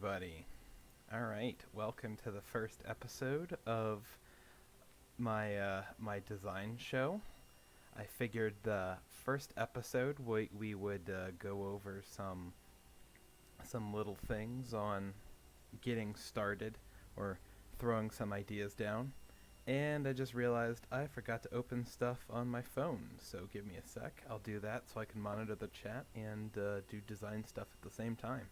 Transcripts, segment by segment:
everybody. Alright, welcome to the first episode of my design show. I figured the first episode we would go over some little things on getting started or throwing some ideas down. And I just realized I forgot to open stuff on my phone, so give me a sec. I'll do that so I can monitor the chat and do design stuff at the same time.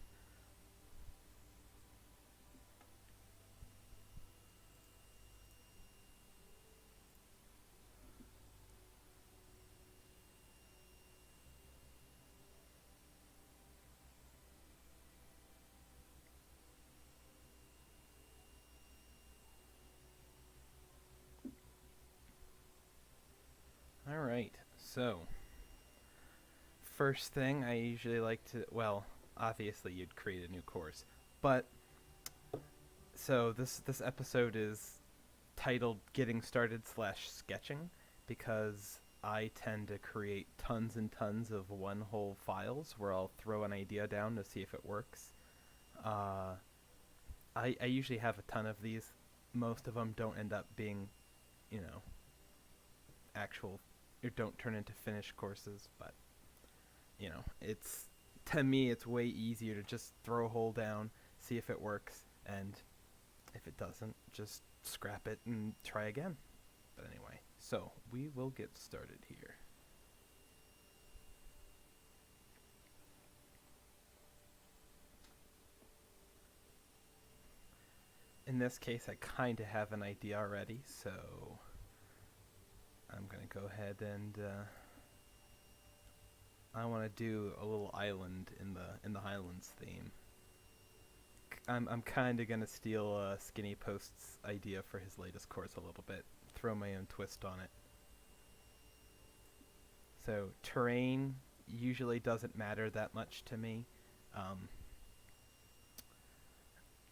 Alright, so first thing I usually like to, well, obviously you'd create a new course, but so this episode is titled Getting Started / Sketching because I tend to create tons and tons of one whole files where I'll throw an idea down to see if it works. I usually have a ton of these. Most of them don't end up being, actual, or don't turn into finished courses, but it's, to me, it's way easier to just throw a hole down, see if it works, and if it doesn't, just scrap it and try again. But anyway, so we will get started here. In this case, I kind of have an idea already, so I'm going to go ahead and I want to do a little island in the Highlands theme. I'm kind of going to steal Skinny Post's idea for his latest course a little bit, throw my own twist on it. So terrain usually doesn't matter that much to me.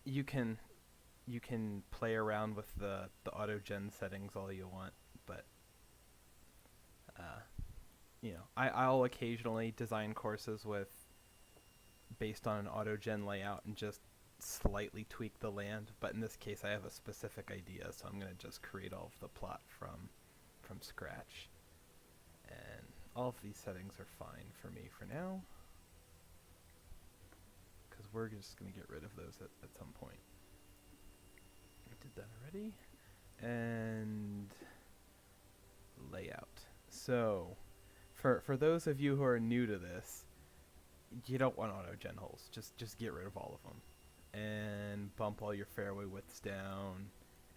You can play around with the auto-gen settings all you want, but I'll occasionally design courses based on an auto-gen layout and just slightly tweak the land, but in this case I have a specific idea, so I'm going to just create all of the plot from scratch. And all of these settings are fine for me for now, because we're just going to get rid of those at some point. I did that already. And layout. So for those of you who are new to this, you don't want auto-gen holes. Just get rid of all of them. And bump all your fairway widths down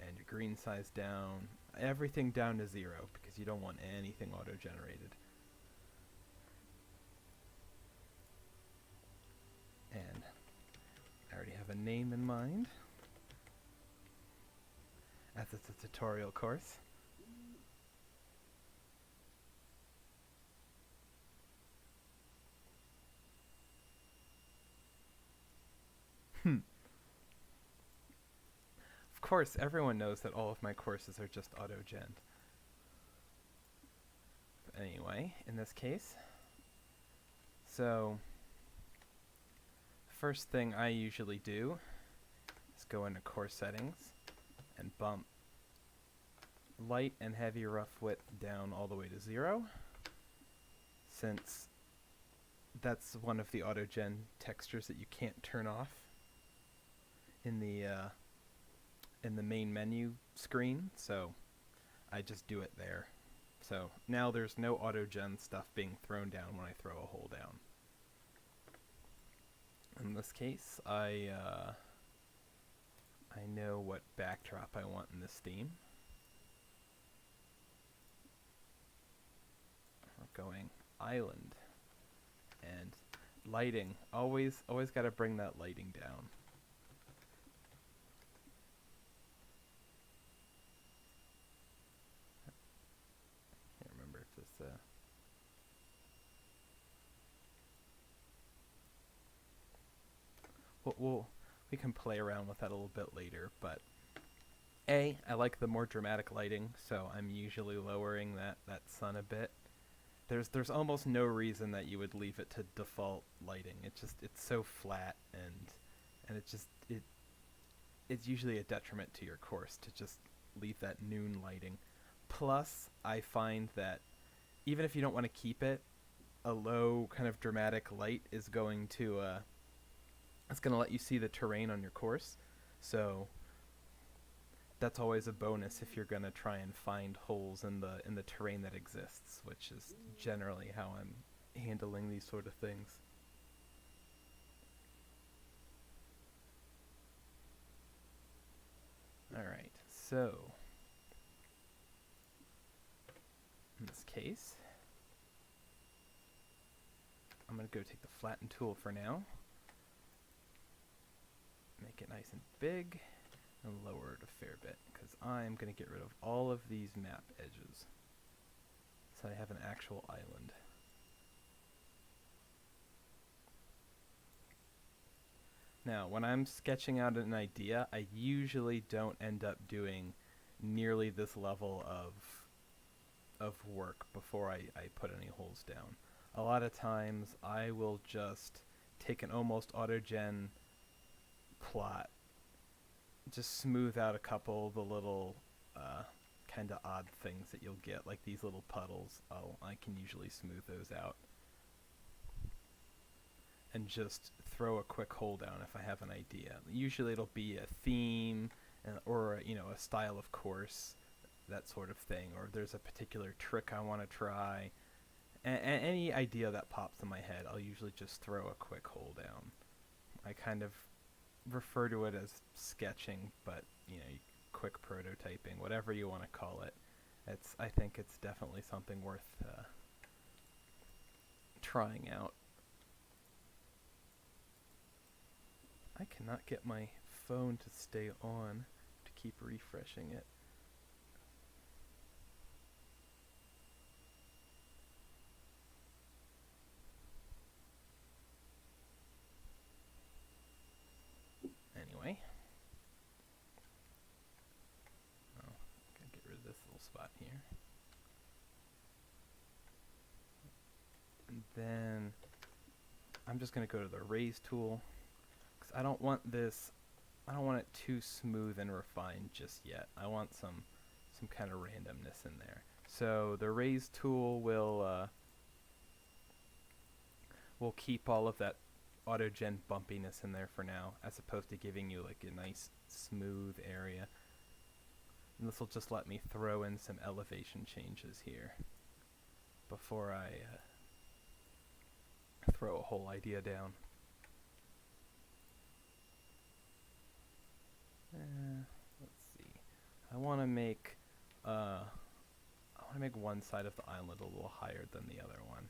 and your green size down. Everything down to 0 because you don't want anything auto-generated. And I already have a name in mind, as it's a tutorial course. Of course, everyone knows that all of my courses are just auto-gen. But anyway, in this case, so first thing I usually do is go into course settings and bump light and heavy rough width down all the way to 0, since that's one of the auto-gen textures that you can't turn off in the main menu screen, so I just do it there. So now there's no auto-gen stuff being thrown down when I throw a hole down. In this case, I know what backdrop I want in this theme. We're going island. And lighting. Always got to bring that lighting down. Can't remember if this we can play around with that a little bit later, but I like the more dramatic lighting, so I'm usually lowering that sun a bit. There's almost no reason that you would leave it to default lighting. It's so flat and it's usually a detriment to your course to just leave that noon lighting. Plus, I find that even if you don't want to keep it, a low kind of dramatic light is going to it's going to let you see the terrain on your course. So that's always a bonus if you're going to try and find holes in the terrain that exists, which is generally how I'm handling these sort of things. Alright, so in this case, I'm going to go take the Flatten Tool for now, make it nice and big, and lower it a fair bit, because I'm going to get rid of all of these map edges, so I have an actual island. Now, when I'm sketching out an idea, I usually don't end up doing nearly this level of work before I put any holes down. A lot of times, I will just take an almost auto-gen plot, just smooth out a couple of the little kind of odd things that you'll get, like these little puddles. I can usually smooth those out. And just throw a quick hole down if I have an idea. Usually it'll be a theme or a style of course, that sort of thing, or there's a particular trick I want to try. Any idea that pops in my head, I'll usually just throw a quick hole down. I kind of refer to it as sketching, but quick prototyping, whatever you want to call it. I think it's definitely something worth trying out. I cannot get my phone to stay on to keep refreshing it. Anyway. Oh, gotta get rid of this little spot here. And then I'm just gonna go to the Raise tool. I don't want it too smooth and refined just yet. I want some kind of randomness in there. So the Raise tool will keep all of that auto-gen bumpiness in there for now, as opposed to giving you like a nice smooth area. And this will just let me throw in some elevation changes here before I throw a whole idea down. Let's see. I want to make one side of the island a little higher than the other one.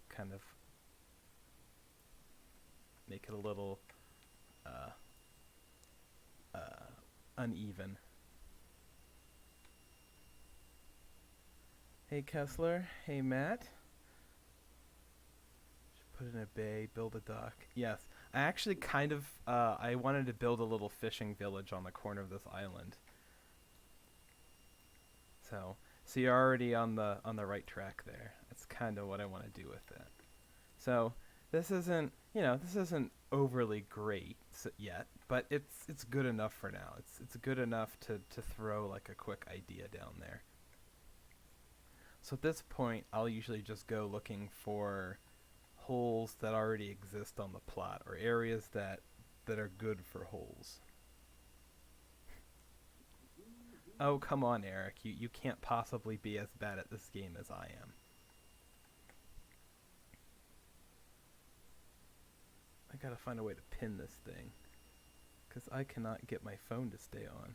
Kind of make it a little uneven. Hey Kessler. Hey Matt. Should put in a bay, build a dock. Yes. I actually kind of, I wanted to build a little fishing village on the corner of this island. So you're already on the right track there. That's kind of what I want to do with it. So this isn't overly great yet, but it's good enough for now. It's good enough to throw like a quick idea down there. So at this point, I'll usually just go looking for holes that already exist on the plot, or areas that are good for holes. Oh, come on, Eric. You can't possibly be as bad at this game as I am. I gotta find a way to pin this thing, because I cannot get my phone to stay on.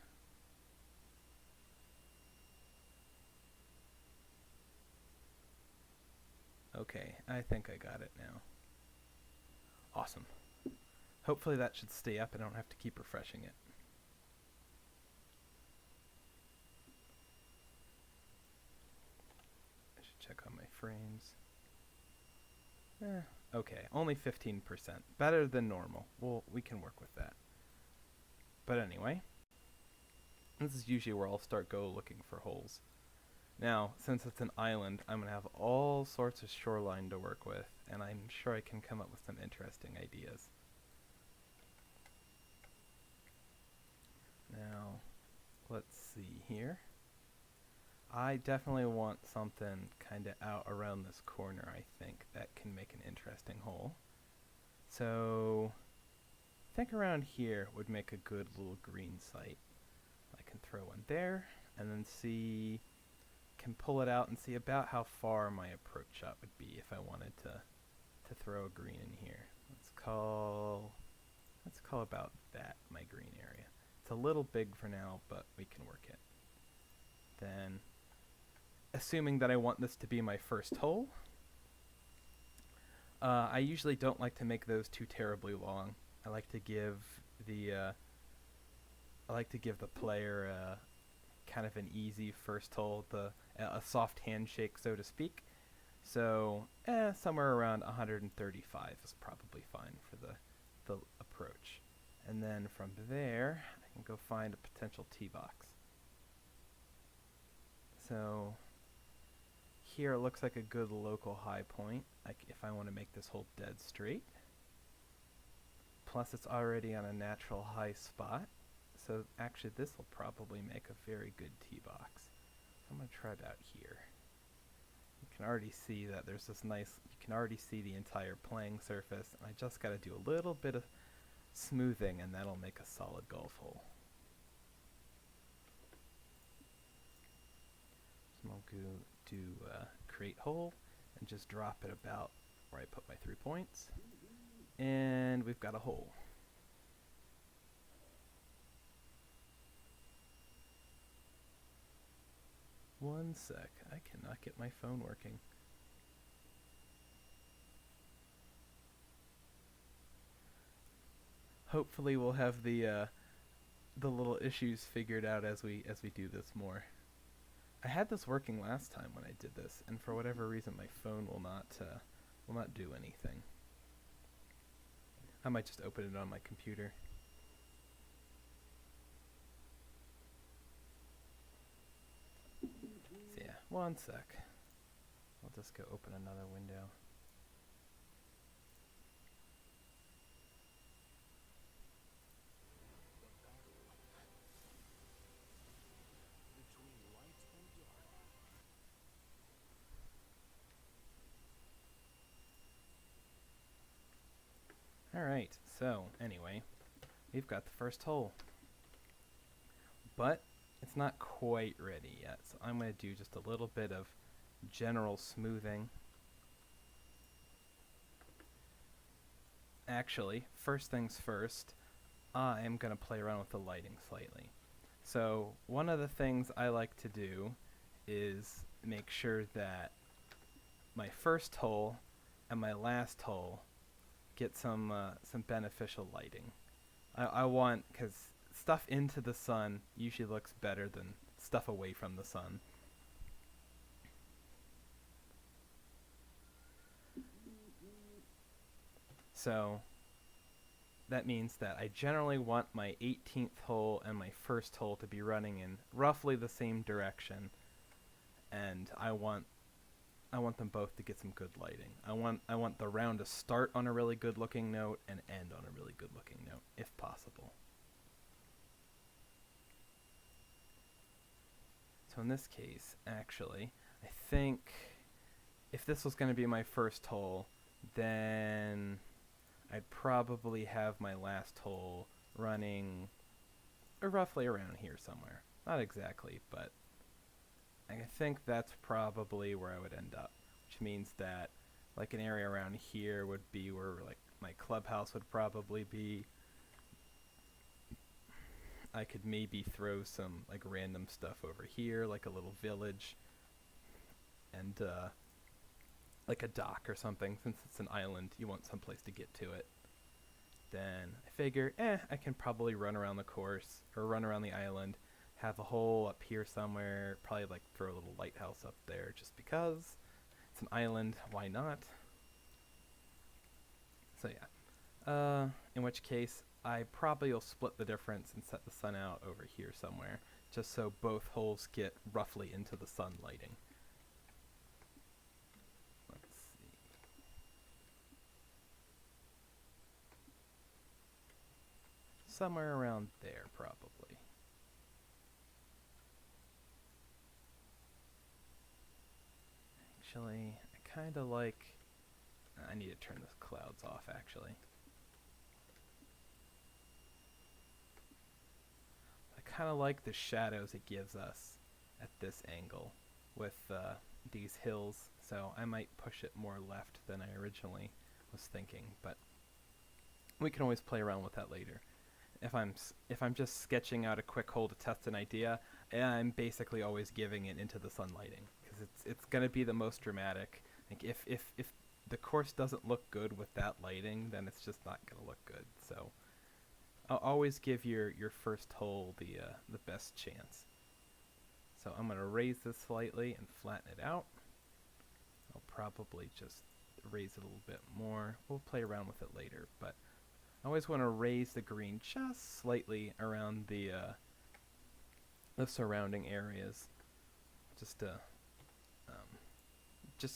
Okay, I think I got it now. Awesome. Hopefully that should stay up and I don't have to keep refreshing it. I should check on my frames. Okay, only 15%. Better than normal. We can work with that. But anyway, this is usually where I'll start looking for holes. Now, since it's an island, I'm going to have all sorts of shoreline to work with, and I'm sure I can come up with some interesting ideas. see here. I definitely want something kind of out around this corner, I think, that can make an interesting hole. So I think around here would make a good little green site. I can throw one there, and then see, can pull it out and see about how far my approach shot would be if I wanted to throw a green in here. Let's call about that my green area. It's a little big for now, but we can work it. Then, assuming that I want this to be my first hole, I usually don't like to make those too terribly long. I like to give the player kind of an easy first hole, a soft handshake, so to speak. So somewhere around 135 is probably fine for the approach. And then from there, I can go find a potential tee box. So here it looks like a good local high point, like if I want to make this hole dead straight. Plus it's already on a natural high spot. So actually this will probably make a very good tee box. I'm going to try about here. You can already see that there's this nice, you can already see the entire playing surface, and I just got to do a little bit of smoothing and that'll make a solid golf hole. So I'll go do create hole and just drop it about where I put my 3 points. And we've got a hole. One sec, I cannot get my phone working. Hopefully we'll have the little issues figured out as we do this more. I had this working last time when I did this, and for whatever reason my phone will not do anything. I might just open it on my computer. So yeah, one sec. I'll just go open another window. Alright, so anyway, we've got the first hole. But it's not quite ready yet, so I'm going to do just a little bit of general smoothing. Actually, first things first, I'm going to play around with the lighting slightly. So one of the things I like to do is make sure that my first hole and my last hole get some beneficial lighting. I want, because stuff into the sun usually looks better than stuff away from the sun. So that means that I generally want my 18th hole and my first hole to be running in roughly the same direction, and I want them both to get some good lighting. I want the round to start on a really good looking note and end on a really good looking note, if possible. So in this case, actually, I think if this was going to be my first hole, then I'd probably have my last hole running roughly around here somewhere. Not exactly, but I think that's probably where I would end up, which means that like an area around here would be where like my clubhouse would probably be. I could maybe throw some like random stuff over here, like a little village, and like a dock or something. Since it's an island, you want some place to get to it. Then I figure, I can probably run around the course or run around the island, have a hole up here somewhere, probably like throw a little lighthouse up there just because it's an island, why not? So yeah, in which case I probably will split the difference and set the sun out over here somewhere, just so both holes get roughly into the sun lighting. Let's see. Somewhere around there probably. Actually, I kind of like... I need to turn the clouds off, actually. I kind of like the shadows it gives us at this angle with these hills, so I might push it more left than I originally was thinking, but we can always play around with that later. If I'm just sketching out a quick hole to test an idea, I'm basically always giving it into the sun lighting, because it's going to be the most dramatic. Like if the course doesn't look good with that lighting, then it's just not going to look good. So I'll always give your first hole the best chance. So I'm going to raise this slightly and flatten it out. I'll probably just raise it a little bit more. We'll play around with it later, but I always want to raise the green just slightly around the surrounding areas, just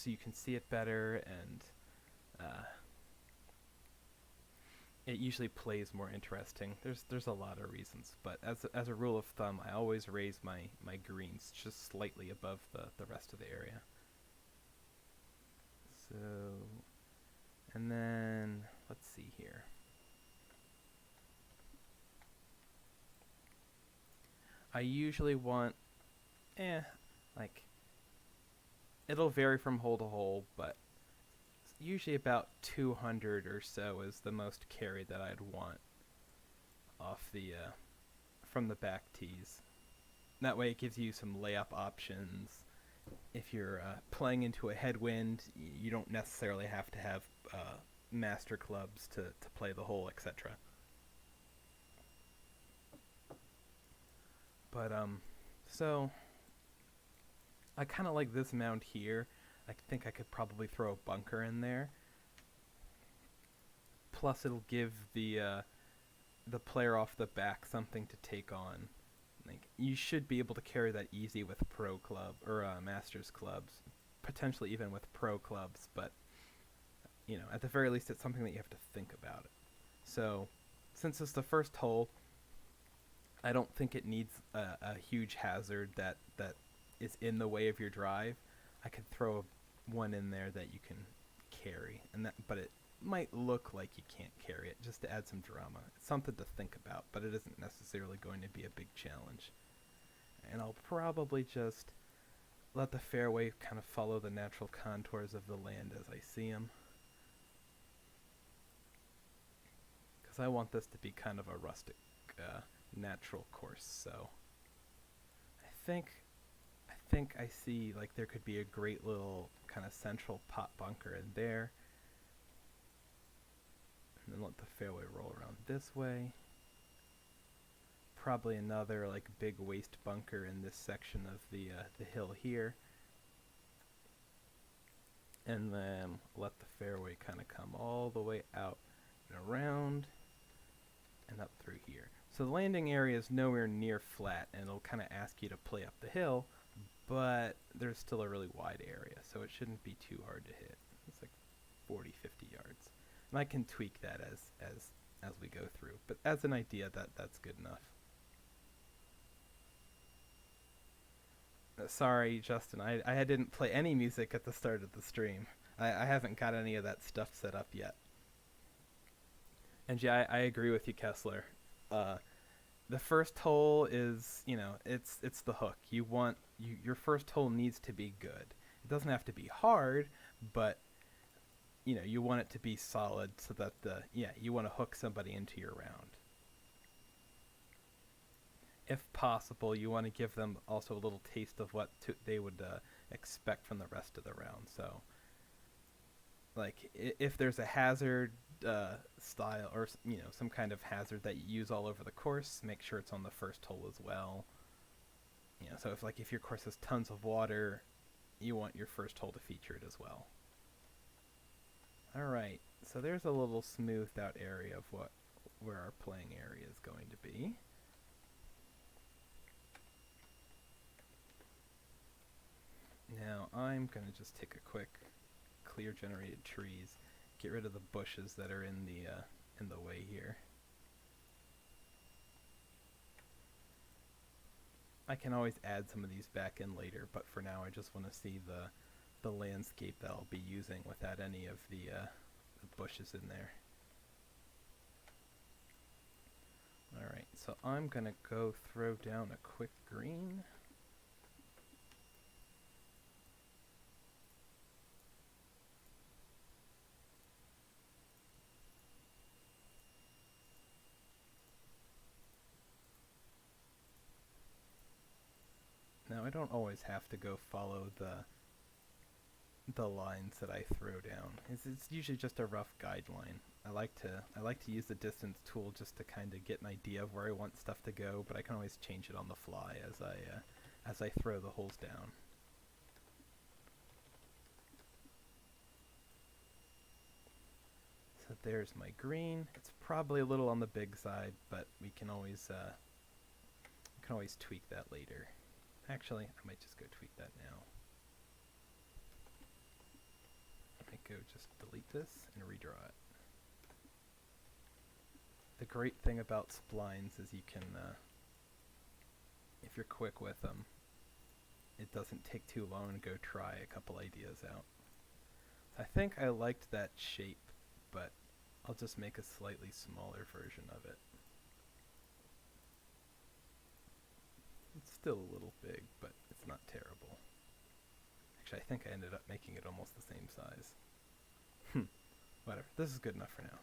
so you can see it better, and it usually plays more interesting. There's a lot of reasons, but as a rule of thumb, I always raise my greens just slightly above the rest of the area. So, and then let's see here. I usually want, like, it'll vary from hole to hole, but usually about 200 or so is the most carry that I'd want off the, from the back tees. That way it gives you some layup options. If you're playing into a headwind, you don't necessarily have to have master clubs to play the hole, etc. But, so, I kind of like this mound here. I think I could probably throw a bunker in there. Plus it'll give the player off the back something to take on. Like, you should be able to carry that easy with pro club, or masters clubs. Potentially even with pro clubs, but, you know, at the very least it's something that you have to think about it. So, since it's the first hole, I don't think it needs a huge hazard that is in the way of your drive. I could throw one in there that you can carry, but it might look like you can't carry it, just to add some drama. It's something to think about, but it isn't necessarily going to be a big challenge. And I'll probably just let the fairway kind of follow the natural contours of the land as I see them. Because I want this to be kind of a rustic, natural course, so I think I see like there could be a great little kind of central pot bunker in there, and then let the fairway roll around this way. Probably another like big waste bunker in this section of the hill here, and then let the fairway kind of come all the way out and around and up through here. So the landing area is nowhere near flat, and it'll kind of ask you to play up the hill, but there's still a really wide area, so it shouldn't be too hard to hit. It's like 40, 50 yards. And I can tweak that as we go through, but as an idea, that's good enough. Sorry, Justin, I didn't play any music at the start of the stream. I haven't got any of that stuff set up yet. And yeah, I agree with you, Kessler. The first hole is, you know, it's the hook. Your first hole needs to be good. It doesn't have to be hard, but you know, you want it to be solid so that you want to hook somebody into your round. If possible, you want to give them also a little taste of what they would expect from the rest of the round. So, like, if there's a hazard style, or you know, some kind of hazard that you use all over the course, make sure it's on the first hole as well. You know, so if your course has tons of water, you want your first hole to feature it as well. All right, so there's a little smoothed out area of where our playing area is going to be. Now I'm gonna just take a quick clear generated trees, get rid of the bushes that are in the way here. I can always add some of these back in later, but for now I just want to see the the landscape that I'll be using without any of the bushes in there. Alright, so I'm going to go throw down a quick green. Now I don't always have to go follow the lines that I throw down. It's usually just a rough guideline. I like to use the distance tool just to kind of get an idea of where I want stuff to go, but I can always change it on the fly as I throw the holes down. So there's my green. It's probably a little on the big side, but we can always tweak that later. Actually, I might just go tweak that now. I might go just delete this and redraw it. The great thing about splines is you can, if you're quick with them, it doesn't take too long to go try a couple ideas out. I think I liked that shape, but I'll just make a slightly smaller version of it. It's still a little big, but it's not terrible. Actually, I think I ended up making it almost the same size. Whatever, this is good enough for now.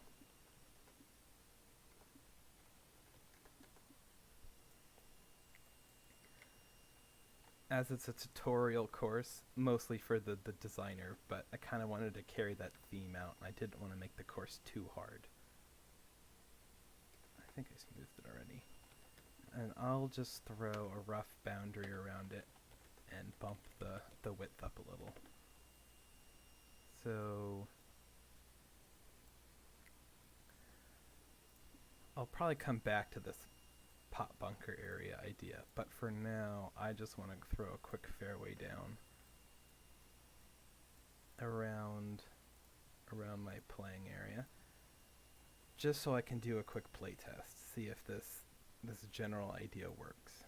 As it's a tutorial course, mostly for the designer, but I kind of wanted to carry that theme out, and I didn't want to make the course too hard. I think I smoothed it already. And I'll just throw a rough boundary around it and bump the width up a little. So I'll probably come back to this pot bunker area idea, but for now I just want to throw a quick fairway down around my playing area, just so I can do a quick play test, see if this general idea works.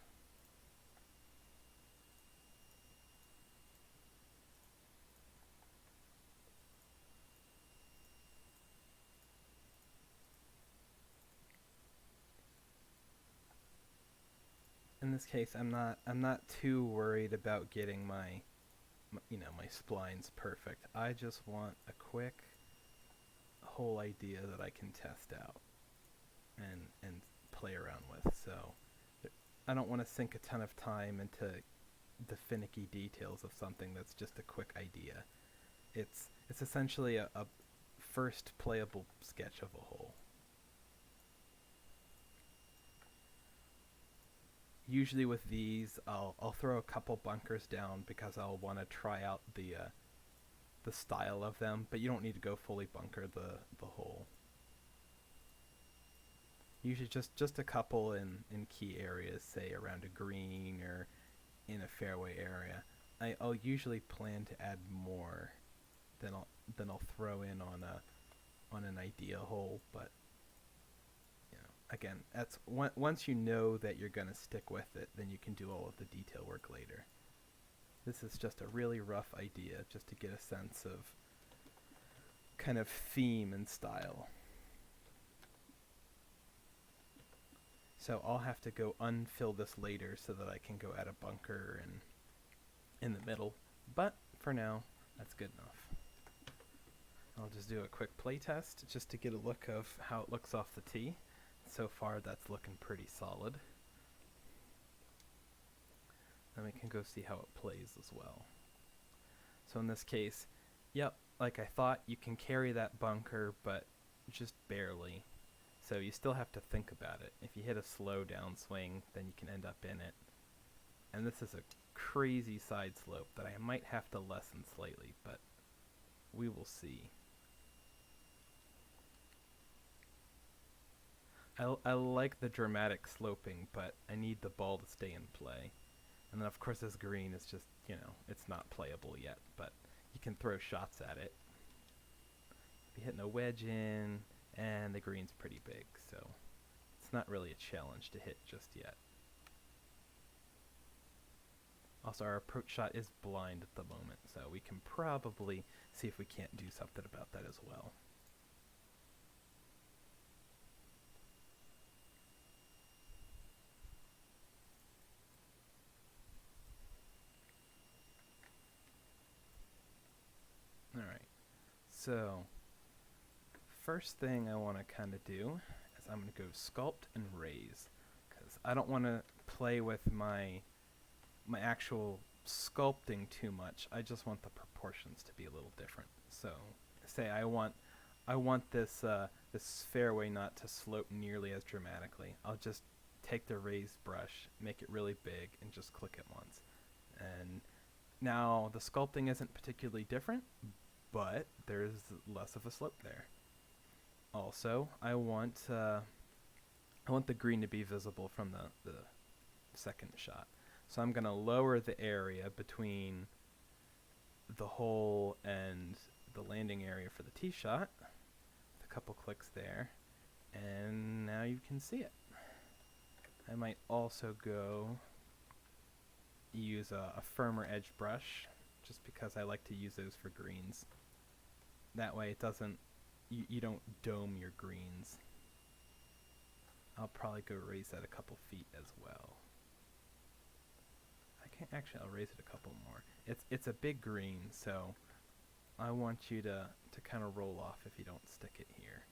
In this case, I'm not too worried about getting my splines perfect. I just want a quick whole idea that I can test out and play around with. So I don't want to sink a ton of time into the finicky details of something that's just a quick idea. It's essentially a first playable sketch of a hole. Usually with these, I'll throw a couple bunkers down because I'll want to try out the style of them, but you don't need to go fully bunker the hole. Usually just a couple in key areas, say around a green or in a fairway area. I'll usually plan to add more than I'll throw in on an idea hole, but again, that's once you know that you're going to stick with it, then you can do all of the detail work later. This is just a really rough idea, just to get a sense of kind of theme and style. So I'll have to go unfill this later so that I can go add a bunker in the middle, but for now, that's good enough. I'll just do a quick play test just to get a look of how it looks off the tee. So far, that's looking pretty solid. Then we can go see how it plays as well. So in this case, yep, like I thought, you can carry that bunker, but just barely. So you still have to think about it. If you hit a slow downswing, then you can end up in it. And this is a crazy side slope that I might have to lessen slightly, but we will see. I like the dramatic sloping, but I need the ball to stay in play. And then of course this green is just, it's not playable yet, but you can throw shots at it. Be hitting a wedge in, and the green's pretty big, so it's not really a challenge to hit just yet. Also, our approach shot is blind at the moment, so we can probably see if we can't do something about that as well. Alright, so first thing I want to kind of do is I'm going to go Sculpt and Raise, because I don't want to play with my actual sculpting too much. I just want the proportions to be a little different. So say I want this this fairway not to slope nearly as dramatically. I'll just take the raised brush, make it really big, and just click it once. And now the sculpting isn't particularly different, but there's less of a slope there. Also, I want the green to be visible from the second shot. So I'm going to lower the area between the hole and the landing area for the tee shot. A couple clicks there, and now you can see it. I might also go use a firmer edge brush, just because I like to use those for greens. That way it doesn't, you don't dome your greens. I'll probably go raise that a couple feet as well. Actually, I'll raise it a couple more. It's a big green, so I want you to kind of roll off if you don't stick it here.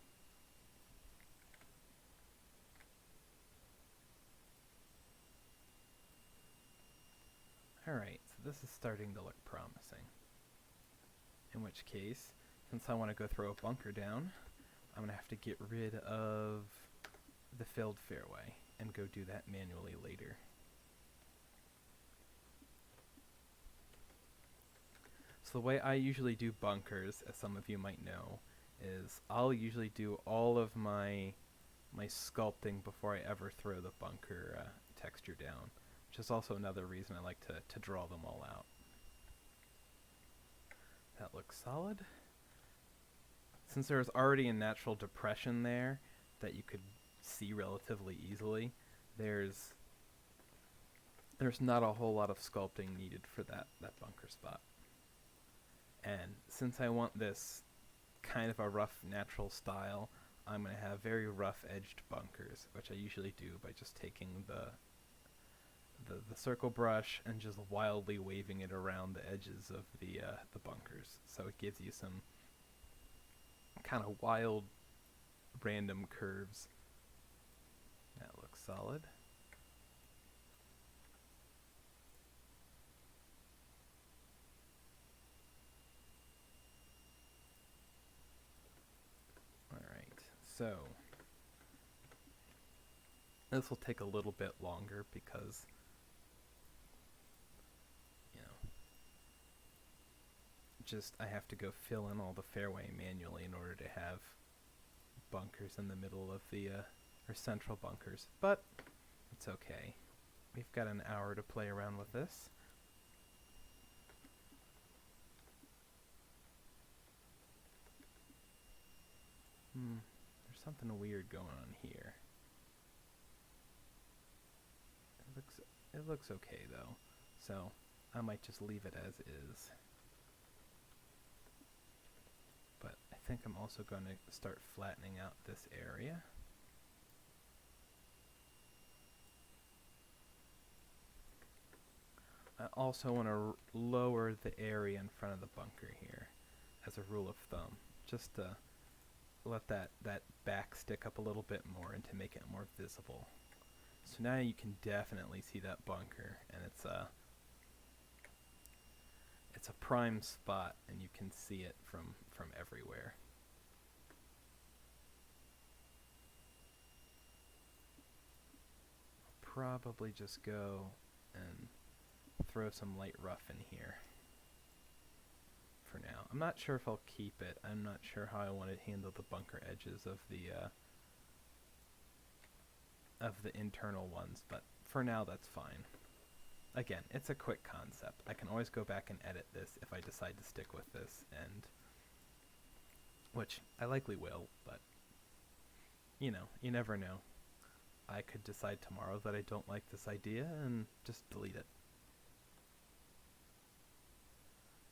Alright, so this is starting to look promising. In which case, since I want to go throw a bunker down, I'm going to have to get rid of the filled fairway and go do that manually later. So the way I usually do bunkers, as some of you might know, is I'll usually do all of my sculpting before I ever throw the bunker texture down, which is also another reason I like to draw them all out. That looks solid. Since there's already a natural depression there that you could see relatively easily, there's not a whole lot of sculpting needed for that bunker spot. And since I want this kind of a rough natural style, I'm going to have very rough edged bunkers, which I usually do by just taking the circle brush and just wildly waving it around the edges of the bunkers. So it gives you some kind of wild random curves. That looks solid. So, this will take a little bit longer because, I have to go fill in all the fairway manually in order to have bunkers in the middle of the, or central bunkers. But, it's okay. We've got an hour to play around with this. There's something weird going on here. It looks okay though, so I might just leave it as is. But I think I'm also going to start flattening out this area. I also want to lower the area in front of the bunker here as a rule of thumb, just to let that back stick up a little bit more and to make it more visible. So now you can definitely see that bunker, and it's a prime spot, and you can see it from everywhere. Probably just go and throw some light rough in here for now. I'm not sure if I'll keep it. I'm not sure how I want to handle the bunker edges of the internal ones, but for now that's fine. Again, it's a quick concept. I can always go back and edit this if I decide to stick with this, and which I likely will, but you never know. I could decide tomorrow that I don't like this idea and just delete it.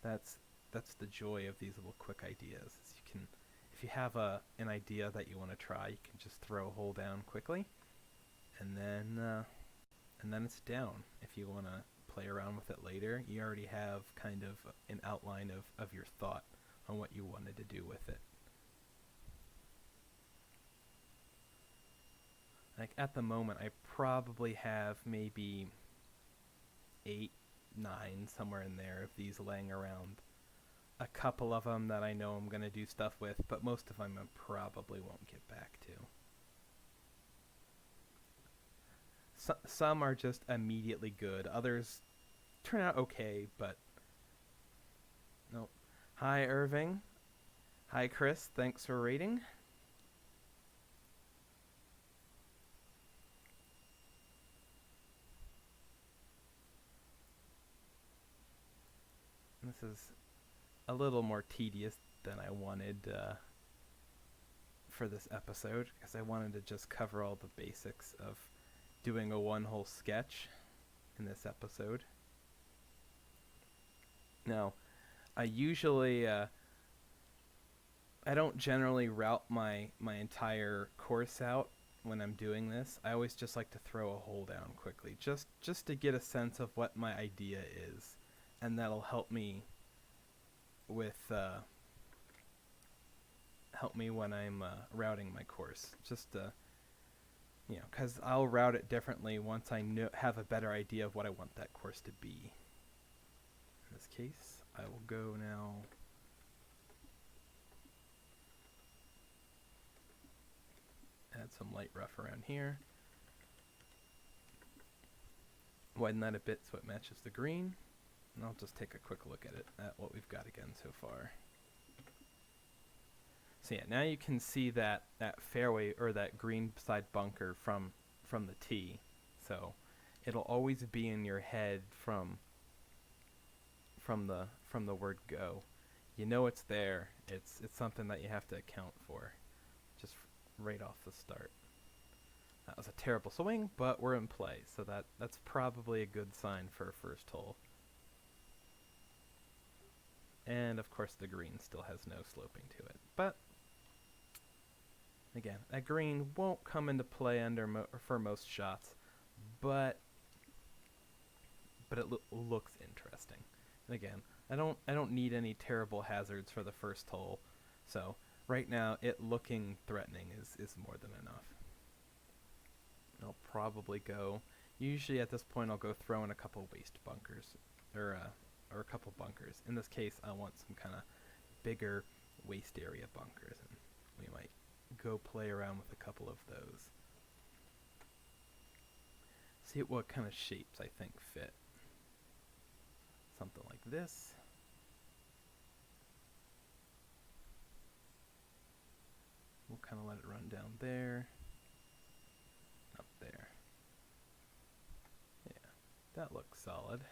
That's the joy of these little quick ideas. Is you can, if you have an idea that you want to try, you can just throw a hole down quickly, and then it's down. If you want to play around with it later, you already have kind of an outline of your thought on what you wanted to do with it. Like at the moment, I probably have maybe 8, 9, somewhere in there of these laying around. A couple of them that I know I'm going to do stuff with, but most of them I probably won't get back to. Some are just immediately good. Others turn out okay, but nope. Hi, Irving. Hi, Chris. Thanks for rating. This is a little more tedious than I wanted for this episode, because I wanted to just cover all the basics of doing a one-hole sketch in this episode. Now, I usually I don't generally route my entire course out when I'm doing this. I always just like to throw a hole down quickly, just to get a sense of what my idea is, and that'll help me with help me when I'm routing my course. Just you know, because I'll route it differently once I have a better idea of what I want that course to be. In this case, I will go now. Add some light rough around here. Widen that a bit so it matches the green. And I'll just take a quick look at it, at what we've got again so far. So yeah, now you can see that fairway, or that green side bunker from the tee. So it'll always be in your head from the word go. You know it's there. It's something that you have to account for, just right off the start. That was a terrible swing, but we're in play, so that's probably a good sign for a first hole. And of course the green still has no sloping to it. But again, that green won't come into play for most shots, but it looks interesting. And again, I don't need any terrible hazards for the first hole, so right now it looking threatening is more than enough. I'll probably go, usually at this point I'll go throw in a couple waste bunkers, or a couple bunkers. In this case, I want some kind of bigger waste area bunkers, and we might go play around with a couple of those. See what kind of shapes I think fit. Something like this. We'll kind of let it run down there. Up there. Yeah, that looks solid.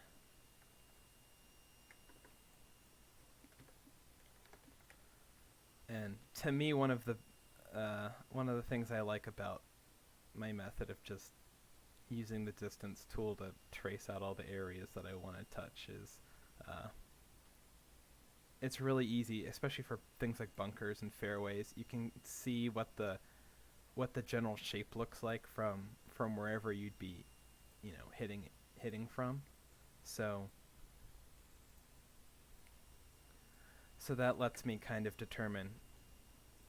And to me, one of the things I like about my method of just using the distance tool to trace out all the areas that I want to touch is it's really easy, especially for things like bunkers and fairways. You can see what the general shape looks like from wherever you'd be, you know, hitting from. So that lets me kind of determine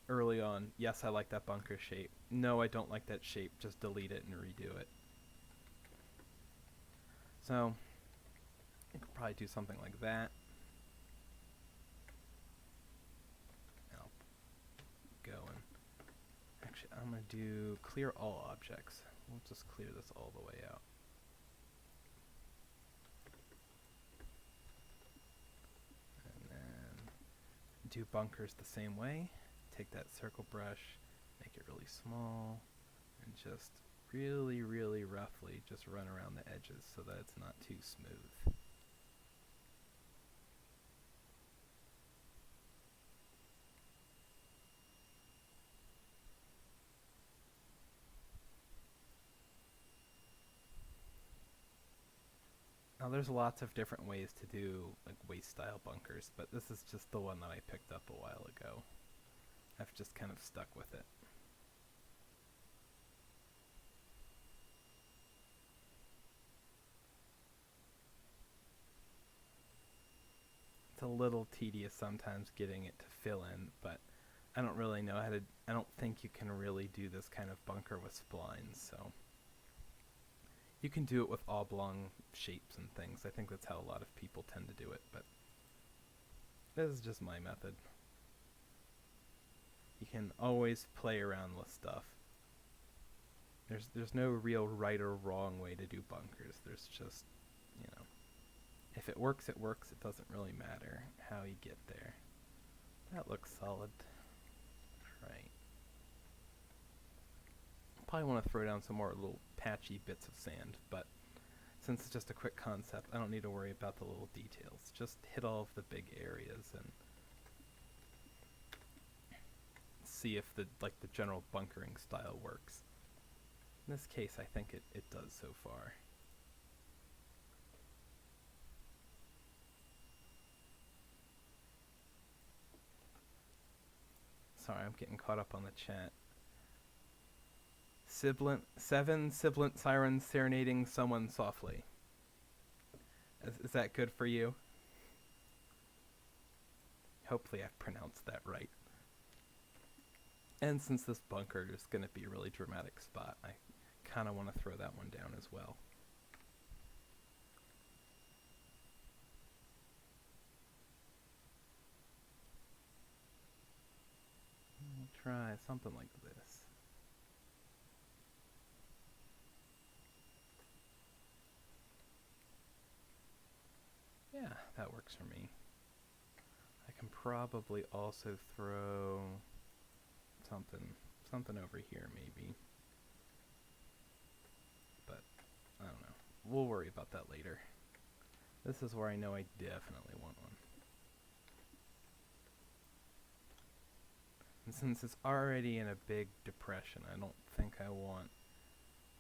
early on, yes, I like that bunker shape. No, I don't like that shape. Just delete it and redo it. So I could probably do something like that. I'll go and actually I'm going to do clear all objects. We'll just clear this all the way out. And then do bunkers the same way. Take that circle brush, make it really small, and just really, really roughly just run around the edges so that it's not too smooth. Now there's lots of different ways to do like waste style bunkers, but this is just the one that I picked up a while ago. I've just kind of stuck with it. It's a little tedious sometimes getting it to fill in, but I don't really know how to, I don't think you can really do this kind of bunker with splines, so. You can do it with oblong shapes and things. I think that's how a lot of people tend to do it, but this is just my method. You can always play around with stuff. There's no real right or wrong way to do bunkers. There's just, you know, if it works, it works. It doesn't really matter how you get there. That looks solid. Right. Probably want to throw down some more little patchy bits of sand, but since it's just a quick concept, I don't need to worry about the little details. Just hit all of the big areas and see if the general bunkering style works. In this case, I think it does so far. Sorry, I'm getting caught up on the chat. Seven sibilant sirens serenading someone softly. Is that good for you? Hopefully I've pronounced that right. And since this bunker is going to be a really dramatic spot, I kind of want to throw that one down as well. We'll try something like this. Yeah, that works for me. I can probably also throw something over here maybe. But I don't know. We'll worry about that later. This is where I know I definitely want one. And since it's already in a big depression, I don't think I want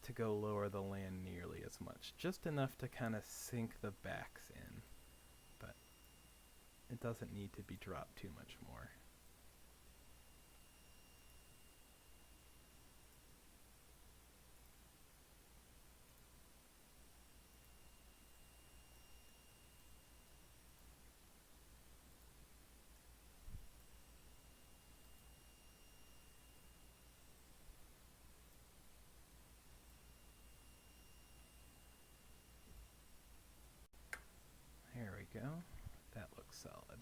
to go lower the land nearly as much. Just enough to kind of sink the backs in. But it doesn't need to be dropped too much more. There we go. That looks solid.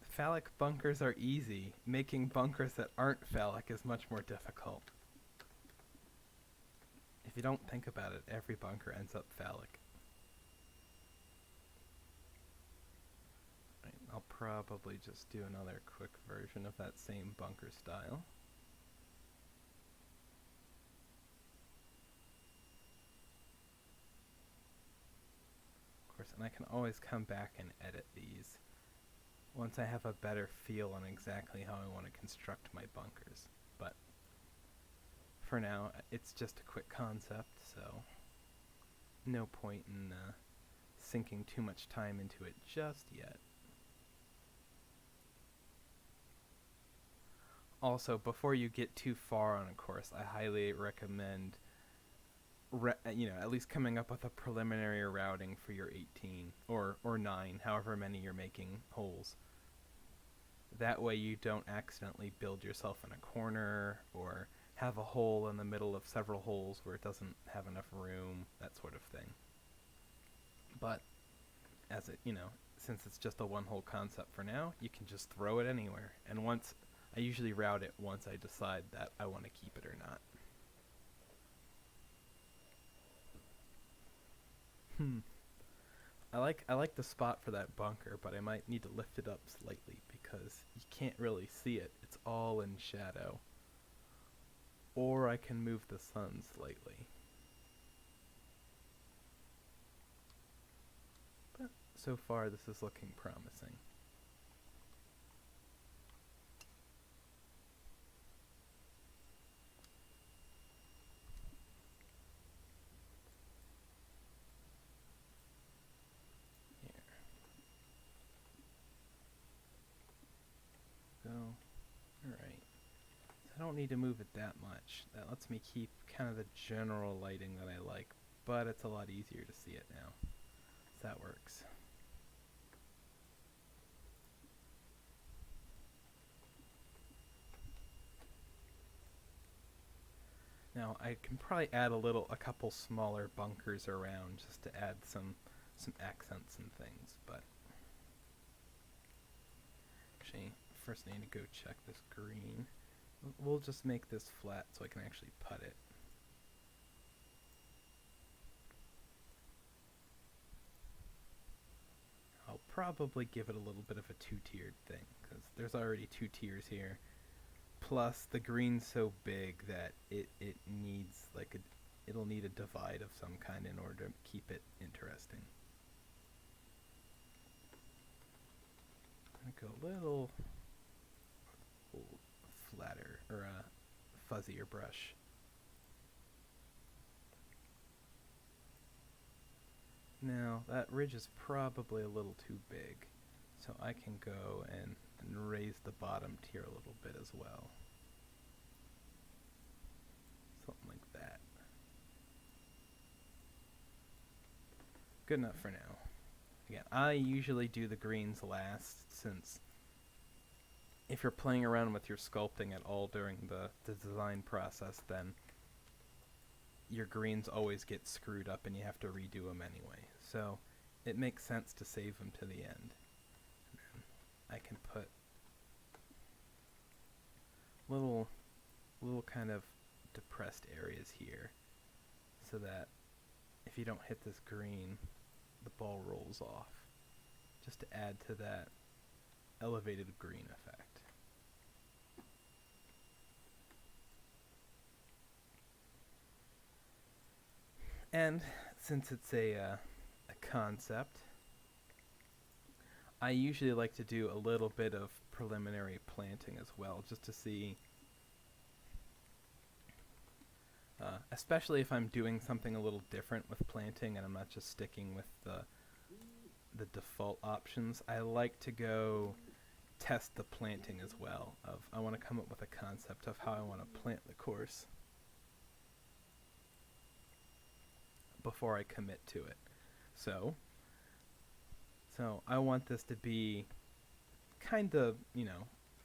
Phallic bunkers are easy. Making bunkers that aren't phallic is much more difficult. If you don't think about it, every bunker ends up phallic. Right, I'll probably just do another quick version of that same bunker style. Of course, and I can always come back and edit these once I have a better feel on exactly how I want to construct my bunkers. But for now, it's just a quick concept, so no point in sinking too much time into it just yet. Also, before you get too far on a course, I highly recommend at least coming up with a preliminary routing for your 18 or 9, however many you're making holes. That way you don't accidentally build yourself in a corner or have a hole in the middle of several holes where it doesn't have enough room, that sort of thing. But as it, since it's just a one-hole concept for now, you can just throw it anywhere. And I usually route it once I decide that I want to keep it or not. I like the spot for that bunker, but I might need to lift it up slightly because you can't really see it. It's all in shadow. Or I can move the sun slightly. But so far this is looking promising. don't need to move it that much. That lets me keep kind of the general lighting that I like, but it's a lot easier to see it now. So that works. Now I can probably add a couple smaller bunkers around just to add some accents and things, but actually first I need to go check this green. We'll just make this flat so I can actually put it. I'll probably give it a little bit of a two-tiered thing, because there's already 2 tiers here. Plus, the green's so big that it needs it'll need a divide of some kind in order to keep it interesting. I'm gonna go a little flatter, or a fuzzier brush. Now, that ridge is probably a little too big, so I can go and raise the bottom tier a little bit as well. Something like that. Good enough for now. Again, I usually do the greens last, since if you're playing around with your sculpting at all during the design process, then your greens always get screwed up and you have to redo them anyway. So it makes sense to save them to the end. And then I can put little kind of depressed areas here, so that if you don't hit this green, the ball rolls off, just to add to that elevated green effect. And since it's a concept, I usually like to do a little bit of preliminary planting as well, just to see, especially if I'm doing something a little different with planting and I'm not just sticking with the default options. I like to go test the planting as well. I want to come up with a concept of how I want to plant the course before I commit to it. So I want this to be kind of,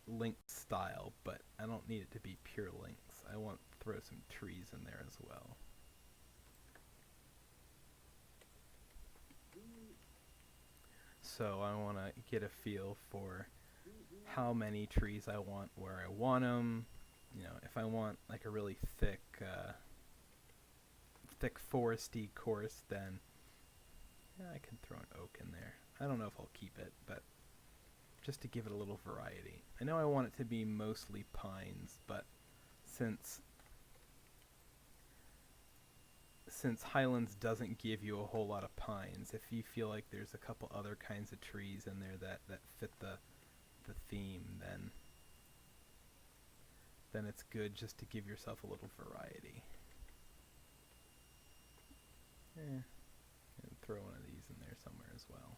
link style, but I don't need it to be pure links. I want to throw some trees in there as well. So I want to get a feel for how many trees I want, where I want them. If I want like a really thick foresty course, then I can throw an oak in there. I don't know if I'll keep it, but just to give it a little variety. I know I want it to be mostly pines, but since Highlands doesn't give you a whole lot of pines, if you feel like there's a couple other kinds of trees in there that fit the theme, then it's good just to give yourself a little variety. And throw one of these in there somewhere as well.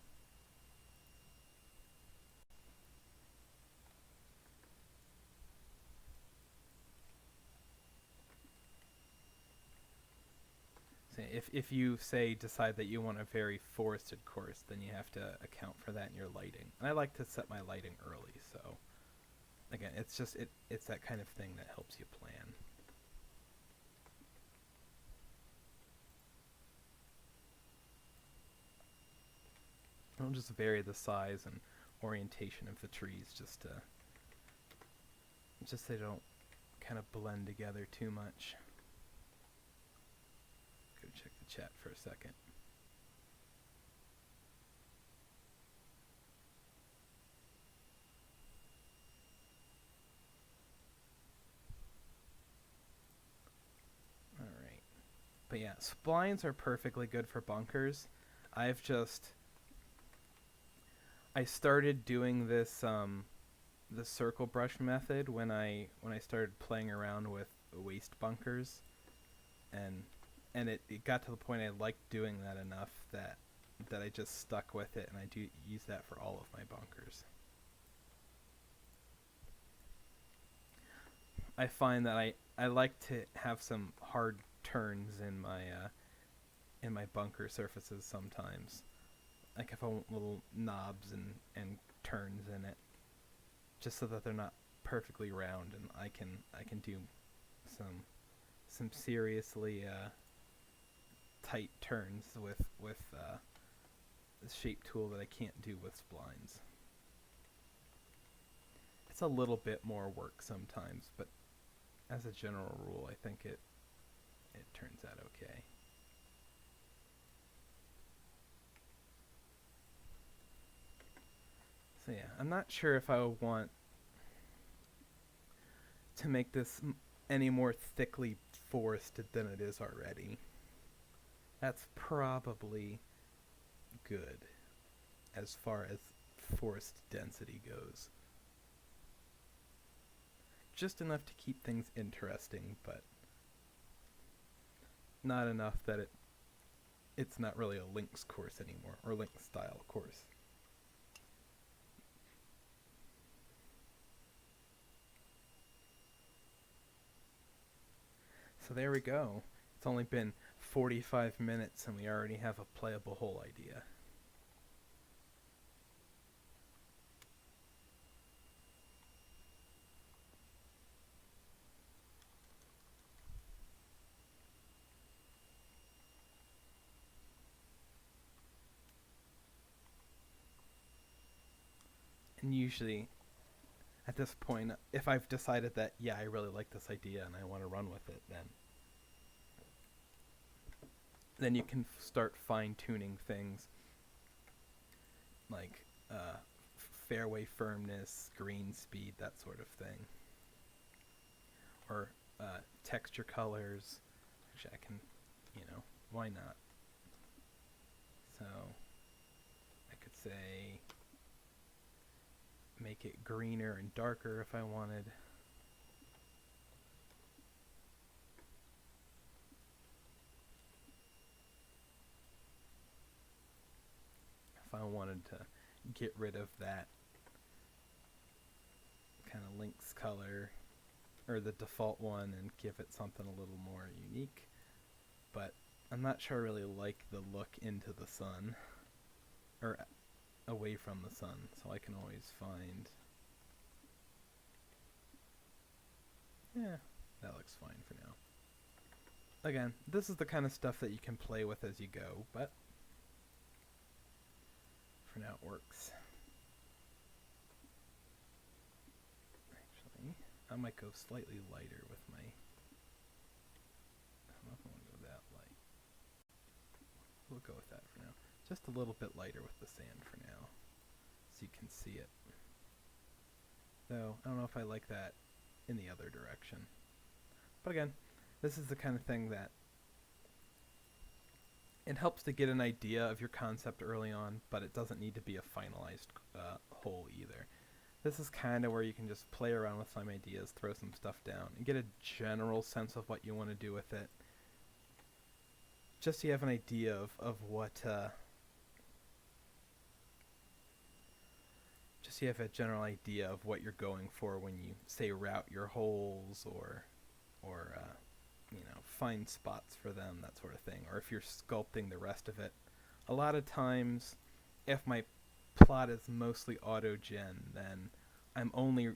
So if you decide that you want a very forested course, then you have to account for that in your lighting. And I like to set my lighting early, so again, it's that kind of thing that helps you plan. I'll just vary the size and orientation of the trees just so they don't kind of blend together too much. Go check the chat for a second. All right. But yeah, splines are perfectly good for bunkers. I started doing this the circle brush method when I started playing around with waste bunkers, and it got to the point I liked doing that enough that I just stuck with it, and I do use that for all of my bunkers. I find that I like to have some hard turns in my bunker surfaces sometimes. Like if I want little knobs and turns in it, just so that they're not perfectly round, and I can do some seriously tight turns with the shape tool that I can't do with splines. It's a little bit more work sometimes, but as a general rule, I think it turns out okay. So yeah, I'm not sure if I would want to make this any more thickly forested than it is already. That's probably good as far as forest density goes. Just enough to keep things interesting, but not enough that it's not really a links course anymore, or links style course. So there we go. It's only been 45 minutes and we already have a playable hole idea. And usually, at this point, if I've decided that, yeah, I really like this idea and I want to run with it, then you can start fine-tuning things like fairway firmness, green speed, that sort of thing. Or texture colors, which I can, why not? So, I could say make it greener and darker if I wanted. If I wanted to get rid of that kind of links color, or the default one, and give it something a little more unique. But I'm not sure I really like the look into the sun, or away from the sun, so I can always find... Yeah, that looks fine for now. Again, this is the kind of stuff that you can play with as you go, but for now it works. Actually, I might go slightly lighter with my... I don't know if I want to go that light. We'll go with that for now. Just a little bit lighter with the sand for now, so you can see it. Though, I don't know if I like that in the other direction. But again, this is the kind of thing that it helps to get an idea of your concept early on, but it doesn't need to be a finalized whole either. This is kind of where you can just play around with some ideas, throw some stuff down, and get a general sense of what you want to do with it. Just so you have an idea of what... just so you have a general idea of what you're going for when you, say, route your holes, or find spots for them, that sort of thing. Or if you're sculpting the rest of it. A lot of times, if my plot is mostly auto-gen, then I'm only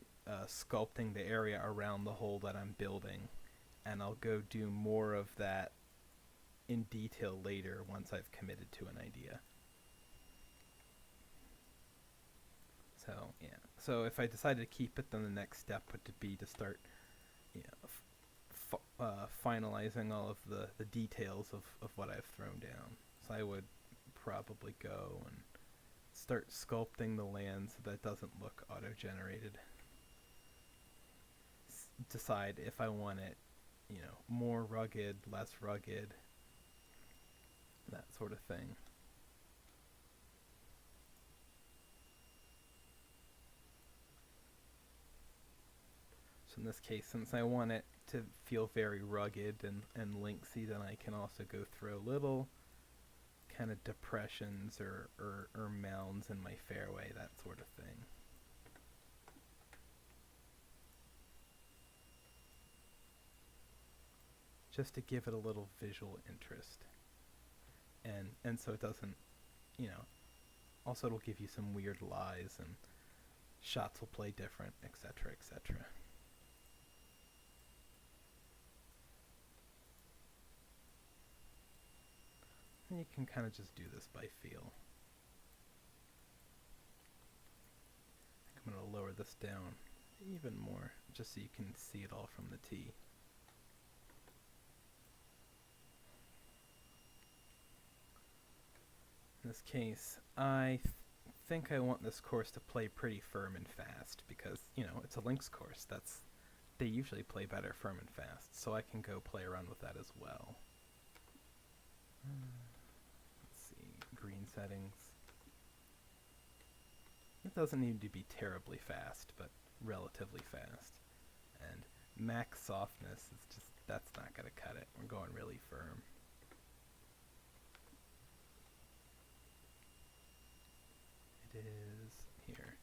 sculpting the area around the hole that I'm building, and I'll go do more of that in detail later once I've committed to an idea. So, yeah. So if I decided to keep it, then the next step would be to start, finalizing all of the details of what I've thrown down. So I would probably go and start sculpting the land so that it doesn't look auto-generated. Decide if I want it, more rugged, less rugged, that sort of thing. So in this case, since I want it to feel very rugged and linksy, then I can also go through little kind of depressions or mounds in my fairway, that sort of thing. just to give it a little visual interest. And so it doesn't, you know, also it'll give you some weird lies and shots will play different, etc., etc. And you can kind of just do this by feel. I'm going to lower this down even more, just so you can see it all from the T. In this case, I think I want this course to play pretty firm and fast because, you know, it's a links course. They usually play better firm and fast, so I can go play around with that as well. Let's see, green settings. It doesn't need to be terribly fast, but relatively fast. And max softness is just, that's not going to cut it. We're going really firm. It is here.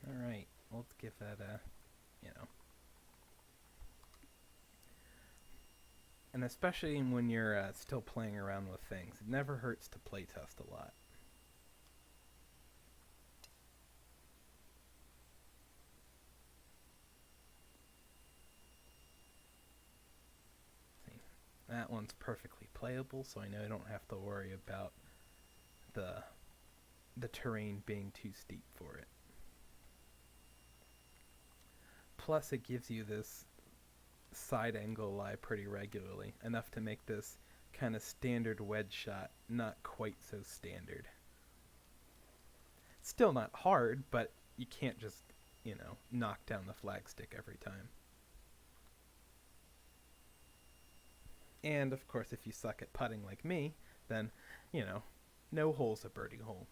Alright, let's give that a, you know. And especially when you're still playing around with things, it never hurts to play test a lot. See, that one's perfectly playable, so I know I don't have to worry about the terrain being too steep for it. Plus it gives you this side angle lie pretty regularly, enough to make this kind of standard wedge shot not quite so standard. Still not hard, but you can't just, you know, knock down the flagstick every time. And of course, if you suck at putting like me, then, you know, no hole's a birdie hole.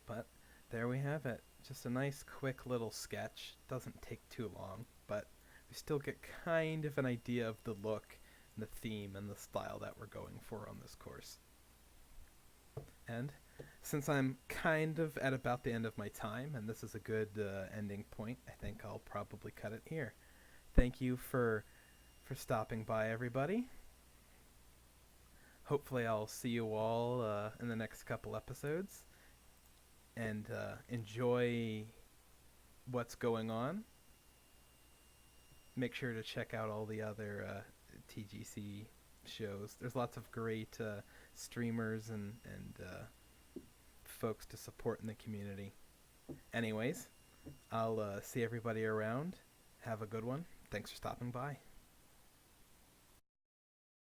But there we have it. Just a nice quick little sketch. Doesn't take too long, but we still get kind of an idea of the look and the theme and the style that we're going for on this course. And since I'm kind of at about the end of my time, and this is a good ending point, I think I'll probably cut it here. Thank you for stopping by, everybody. Hopefully I'll see you all in the next couple episodes. And enjoy what's going on. Make sure to check out all the other TGC shows. There's lots of great streamers and folks to support in the community. Anyways, I'll see everybody around. Have a good one. Thanks for stopping by.